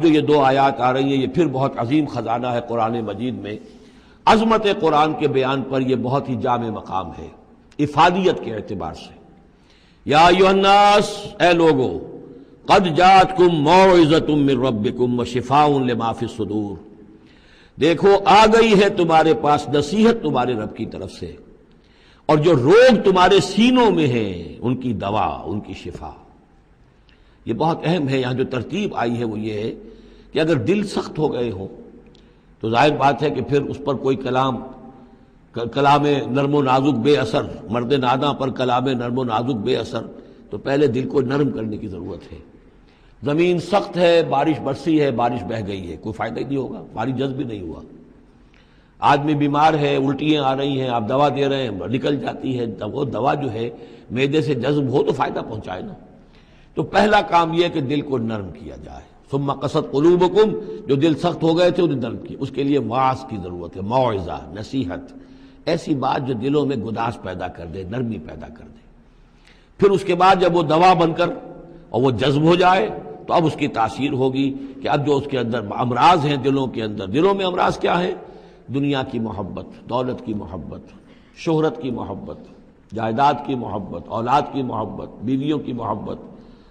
جو یہ دو آیات آ رہی ہیں یہ پھر بہت عظیم خزانہ ہے قرآن مجید میں. عظمت قرآن کے بیان پر یہ بہت ہی جامع مقام ہے افادیت کے اعتبار سے. یا ایھا الناس، اے لوگو، قد جاءتکم موعظۃ من ربکم وشفاء لما فی الصدور، دیکھو آ گئی ہے تمہارے پاس نصیحت تمہارے رب کی طرف سے، اور جو روگ تمہارے سینوں میں ہیں ان کی دوا، ان کی شفا. یہ بہت اہم ہے. یہاں جو ترتیب آئی ہے وہ یہ ہے کہ اگر دل سخت ہو گئے ہوں تو ظاہر بات ہے کہ پھر اس پر کوئی کلام نرم و نازک بے اثر، مرد ناداں پر کلام نرم و نازک بے اثر، تو پہلے دل کو نرم کرنے کی ضرورت ہے. زمین سخت ہے، بارش برسی ہے، بارش بہہ گئی ہے، کوئی فائدہ ہی نہیں ہوگا، پانی جذب بھی نہیں ہوا. آدمی بیمار ہے، الٹیاں آ رہی ہیں، آپ دوا دے رہے ہیں، نکل جاتی ہے، وہ دوا جو ہے معدے سے جذب ہو تو فائدہ پہنچائے نا. تو پہلا کام یہ ہے کہ دل کو نرم کیا جائے. ثم قست قلوبکم، جو دل سخت ہو گئے تھے انہیں نرم کیا. اس کے لیے واعظ کی ضرورت ہے، موعظہ، نصیحت، ایسی بات جو دلوں میں گداز پیدا کر دے، نرمی پیدا کر دے. پھر اس کے بعد جب وہ دوا بن کر اور وہ جذب ہو جائے تو اب اس کی تاثیر ہوگی کہ اب جو اس کے اندر امراض ہیں دلوں کے اندر، دلوں میں امراض کیا ہیں؟ دنیا کی محبت، دولت کی محبت، شہرت کی محبت، جائیداد کی محبت، اولاد کی محبت، بیویوں کی محبت.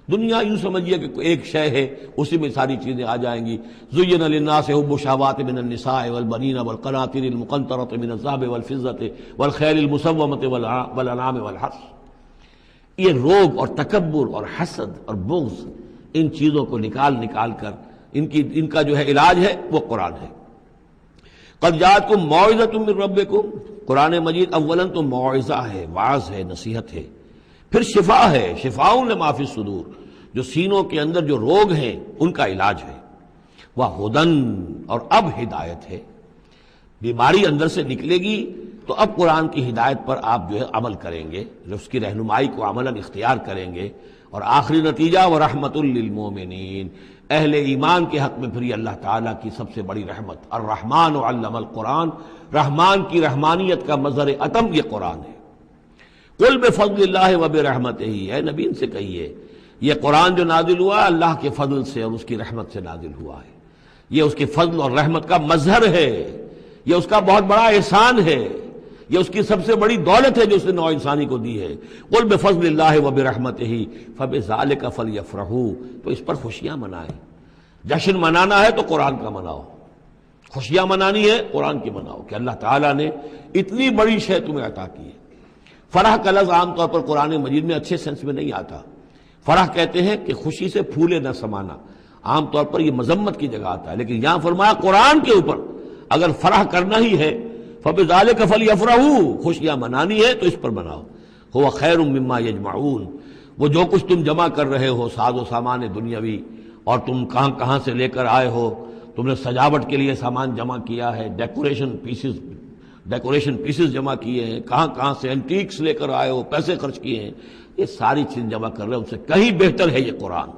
دنیا یوں سمجھیے کہ ایک شے ہے، اسی میں ساری چیزیں آ جائیں گی. زُيِّنَ لِلنَّاسِ حُبُّ الشَّهَوَاتِ مِنَ النِّسَاءِ وَالْبَنِينَ وَالْقَنَاطِيرِ الْمُقَنطَرَةِ مِنَ الذَّهَبِ وَالْفِضَّةِ وَالْخَيْلِ الْمُسَوَّمَةِ وَالْأَنْعَامِ وَالْحَرْثِ. یہ روگ اور تکبر اور حسد اور بغض، ان چیزوں کو نکال کر ان کا جو ہے علاج ہے وہ قرآن ہے. قد جاءتکم موعظۃ من ربکم، قرآن مجید اولاً تو موعظہ ہے، واعظ ہے، نصیحت ہے. پھر شفا ہے، شفاء لما فی الصدور، جو سینوں کے اندر جو روگ ہیں ان کا علاج ہے. وہدن، اور اب ہدایت ہے. بیماری اندر سے نکلے گی تو اب قرآن کی ہدایت پر آپ جو ہے عمل کریں گے، اس کی رہنمائی کو عملاً اختیار کریں گے. اور آخری نتیجہ ورحمۃ للمومنین، اہل ایمان کے حق میں پھر یہ اللہ تعالیٰ کی سب سے بڑی رحمت. الرحمن علم القرآن، رحمان کی رحمانیت کا مظہر اتم یہ قرآن ہے. قل بفضل اللہ وبرحمتہ، اے نبی ان سے کہیے یہ قرآن جو نازل ہوا اللہ کے فضل سے اور اس کی رحمت سے نازل ہوا ہے. یہ اس کے فضل اور رحمت کا مظہر ہے، یہ اس کا بہت بڑا احسان ہے، یہ اس کی سب سے بڑی دولت ہے جو اس نے نوع انسانی کو دی ہے. قل بفضل اللہ وبرحمتہ فبذلک فلیفرحوا، تو اس پر خوشیاں منائیں. جشن منانا ہے تو قرآن کا مناؤ، خوشیاں منانی ہے قرآن کی مناؤ کہ اللہ تعالیٰ نے اتنی بڑی شے تمہیں عطا کی ہے. فرح کا لفظ عام طور پر قرآن مجید میں اچھے سینس میں نہیں آتا. فرح کہتے ہیں کہ خوشی سے پھولے نہ سمانا، عام طور پر یہ مذمت کی جگہ آتا ہے، لیکن یہاں فرمایا قرآن کے اوپر اگر فرح کرنا ہی ہے فَبِذَلِكَ فَلْيَفْرَحُوا، خوشیاں منانی ہے تو اس پر مناؤ. هُوَ خَيْرٌ مِّمَّا يَجْمَعُونَ، وہ جو کچھ تم جمع کر رہے ہو ساز و سامان دنیاوی، اور تم کہاں سے لے کر آئے ہو، تم نے سجاوٹ کے لیے سامان جمع کیا ہے، ڈیکوریشن پیسز جمع کیے ہیں، کہاں سے اینٹیکس لے کر آئے ہو، پیسے خرچ کیے ہیں، یہ ساری چیز جمع کر رہے ہیں. ان سے کہیں بہتر ہے یہ قرآن.